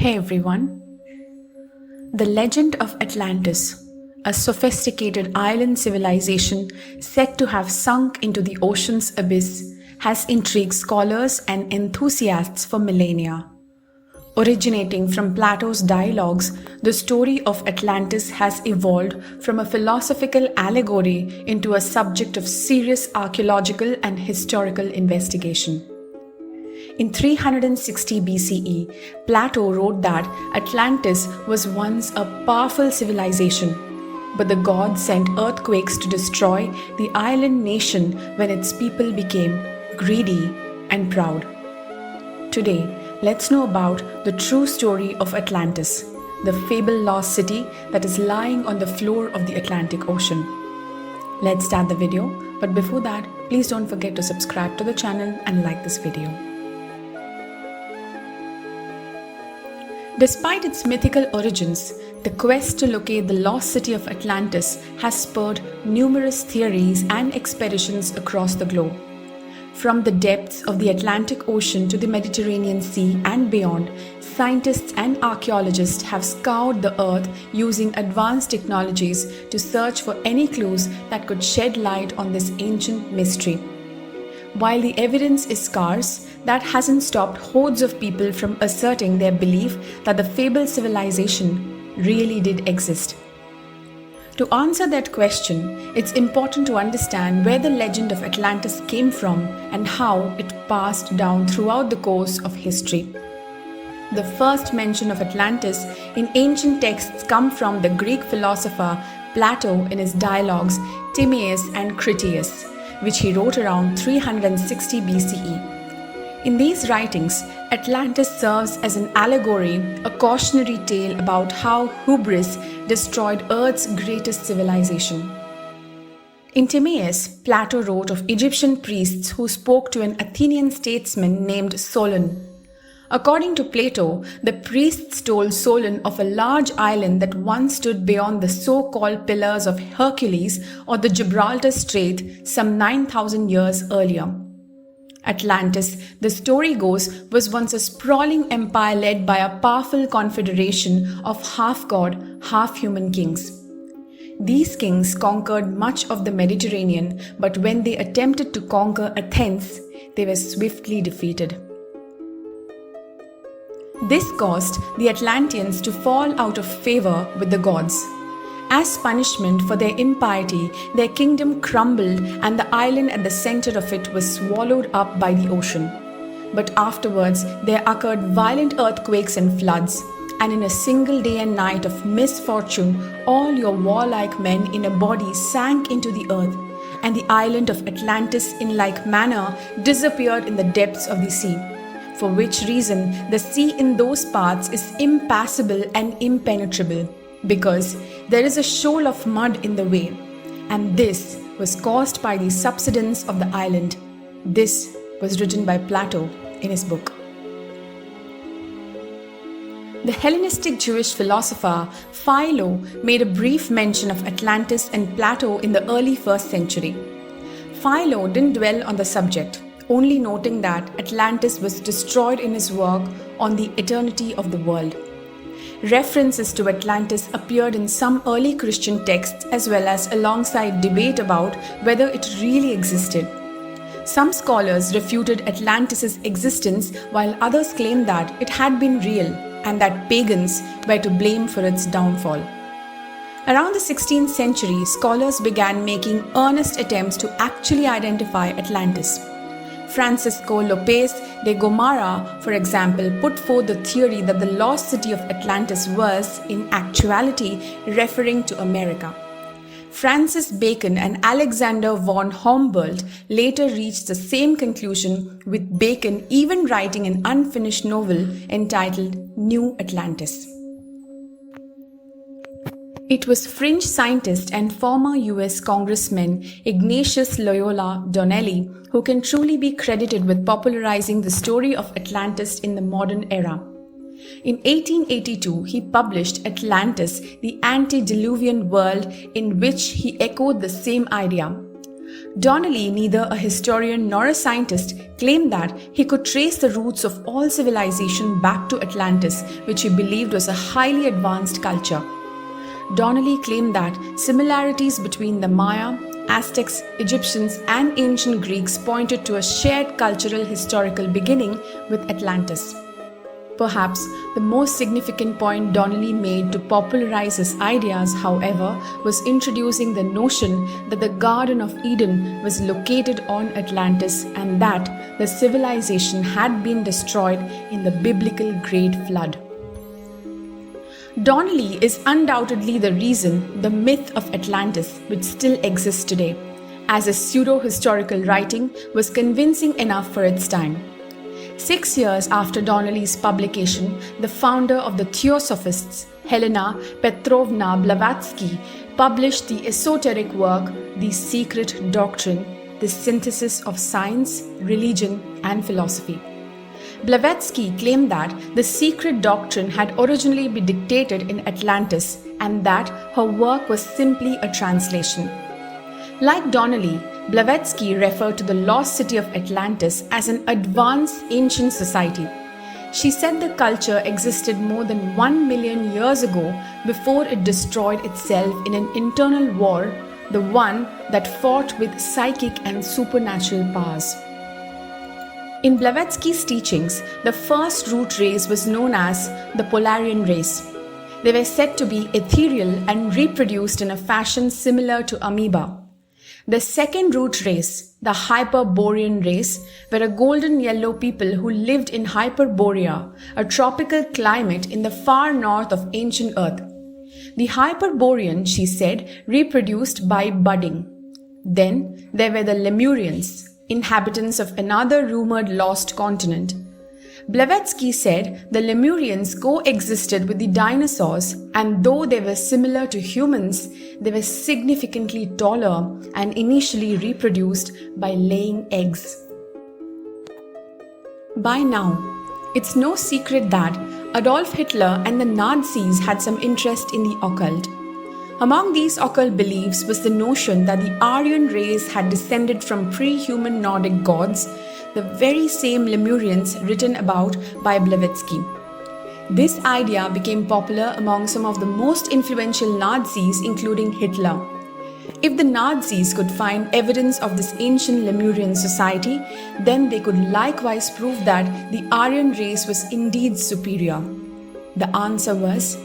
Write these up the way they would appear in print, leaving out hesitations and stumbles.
Hey everyone. The legend of Atlantis, a sophisticated island civilization said to have sunk into the ocean's abyss, has intrigued scholars and enthusiasts for millennia. Originating from Plato's dialogues, the story of Atlantis has evolved from a philosophical allegory into a subject of serious archaeological and historical investigation. In 360 BCE, Plato wrote that Atlantis was once a powerful civilization, but the gods sent earthquakes to destroy the island nation when its people became greedy and proud. Today, let's know about the true story of Atlantis, the fabled lost city that is lying on the floor of the Atlantic Ocean. Let's start the video, but before that, please don't forget to subscribe to the channel and like this video. Despite its mythical origins, the quest to locate the lost city of Atlantis has spurred numerous theories and expeditions across the globe. From the depths of the Atlantic Ocean to the Mediterranean Sea and beyond, scientists and archaeologists have scoured the earth using advanced technologies to search for any clues that could shed light on this ancient mystery. While the evidence is scarce, that hasn't stopped hordes of people from asserting their belief that the fabled civilization really did exist. To answer that question, it's important to understand where the legend of Atlantis came from and how it passed down throughout the course of history. The first mention of Atlantis in ancient texts come from the Greek philosopher Plato in his dialogues Timaeus and Critias, which he wrote around 360 BCE. In these writings, Atlantis serves as an allegory, a cautionary tale about how hubris destroyed Earth's greatest civilization. In Timaeus, Plato wrote of Egyptian priests who spoke to an Athenian statesman named Solon. According to Plato, the priests told Solon of a large island that once stood beyond the so-called Pillars of Hercules or the Gibraltar Strait some 9,000 years earlier. Atlantis, the story goes, was once a sprawling empire led by a powerful confederation of half-god, half-human kings. These kings conquered much of the Mediterranean, but when they attempted to conquer Athens, they were swiftly defeated. This caused the Atlanteans to fall out of favor with the gods. As punishment for their impiety, their kingdom crumbled and the island at the center of it was swallowed up by the ocean. But afterwards, there occurred violent earthquakes and floods, and in a single day and night of misfortune, all your warlike men in a body sank into the earth, and the island of Atlantis in like manner disappeared in the depths of the sea. For which reason, the sea in those parts is impassable and impenetrable, because there is a shoal of mud in the way, and this was caused by the subsidence of the island. This was written by Plato in his book. The Hellenistic Jewish philosopher Philo made a brief mention of Atlantis and Plato in the early 1st century. Philo didn't dwell on the subject, only noting that Atlantis was destroyed in his work on the eternity of the world. References to Atlantis appeared in some early Christian texts as well as alongside debate about whether it really existed. Some scholars refuted Atlantis' existence while others claimed that it had been real and that pagans were to blame for its downfall. Around the 16th century, scholars began making earnest attempts to actually identify Atlantis. Francisco Lopez de Gomara, for example, put forth the theory that the lost city of Atlantis was, in actuality, referring to America. Francis Bacon and Alexander von Humboldt later reached the same conclusion, with Bacon even writing an unfinished novel entitled New Atlantis. It was fringe scientist and former US Congressman Ignatius Loyola Donal who can truly be credited with popularizing the story of Atlantis in the modern era. In 1882, he published Atlantis, the Antediluvian World, in which he echoed the same idea. Donnelly, neither a historian nor a scientist, claimed that he could trace the roots of all civilization back to Atlantis, which he believed was a highly advanced culture. Donnelly claimed that similarities between the Maya, Aztecs, Egyptians, and ancient Greeks pointed to a shared cultural historical beginning with Atlantis. Perhaps the most significant point Donnelly made to popularize his ideas, however, was introducing the notion that the Garden of Eden was located on Atlantis and that the civilization had been destroyed in the biblical Great Flood. Donnelly is undoubtedly the reason the myth of Atlantis, which still exists today, as a pseudo-historical writing, was convincing enough for its time. 6 years after Donnelly's publication, the founder of the Theosophists, Helena Petrovna Blavatsky, published the esoteric work The Secret Doctrine, the synthesis of science, religion, and philosophy. Blavatsky claimed that the Secret Doctrine had originally been dictated in Atlantis and that her work was simply a translation. Like Donnelly, Blavatsky referred to the lost city of Atlantis as an advanced ancient society. She said the culture existed more than 1 million years ago before it destroyed itself in an internal war, the one that fought with psychic and supernatural powers. In Blavatsky's teachings, the first root race was known as the Polarian race. They were said to be ethereal and reproduced in a fashion similar to amoeba. The second root race, the Hyperborean race, were a golden yellow people who lived in Hyperborea, a tropical climate in the far north of ancient Earth. The Hyperborean, she said, reproduced by budding. Then there were the Lemurians, inhabitants of another rumored lost continent. Blavatsky said the Lemurians coexisted with the dinosaurs, and though they were similar to humans, they were significantly taller and initially reproduced by laying eggs. By now, it's no secret that Adolf Hitler and the Nazis had some interest in the occult. Among these occult beliefs was the notion that the Aryan race had descended from pre-human Nordic gods, the very same Lemurians written about by Blavatsky. This idea became popular among some of the most influential Nazis, including Hitler. If the Nazis could find evidence of this ancient Lemurian society, then they could likewise prove that the Aryan race was indeed superior. The answer was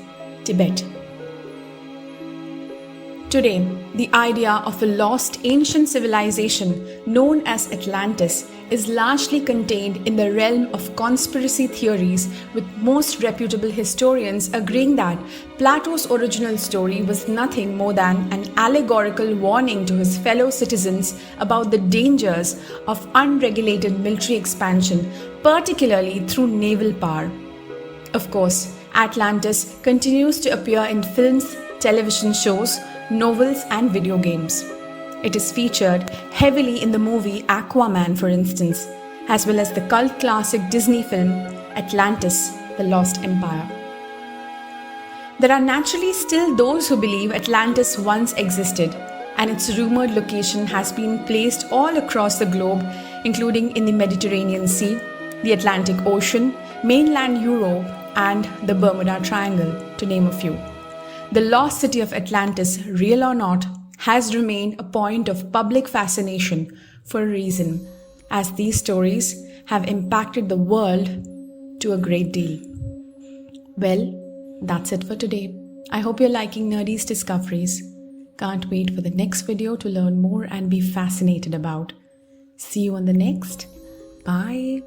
Tibet. Today, the idea of a lost ancient civilization known as Atlantis is largely contained in the realm of conspiracy theories, with most reputable historians agreeing that Plato's original story was nothing more than an allegorical warning to his fellow citizens about the dangers of unregulated military expansion, particularly through naval power. Of course, Atlantis continues to appear in films, television shows, novels, and video games. It is featured heavily in the movie Aquaman, for instance, as well as the cult classic Disney film Atlantis, The Lost Empire. There are naturally still those who believe Atlantis once existed, and its rumored location has been placed all across the globe, including in the Mediterranean Sea, the Atlantic Ocean, mainland Europe, and the Bermuda Triangle, to name a few. The lost city of Atlantis, real or not, has remained a point of public fascination for a reason, as these stories have impacted the world to a great deal. Well, that's it for today. I hope you're liking Nerdies discoveries. Can't wait for the next video to learn more and be fascinated about. See you on the next. Bye.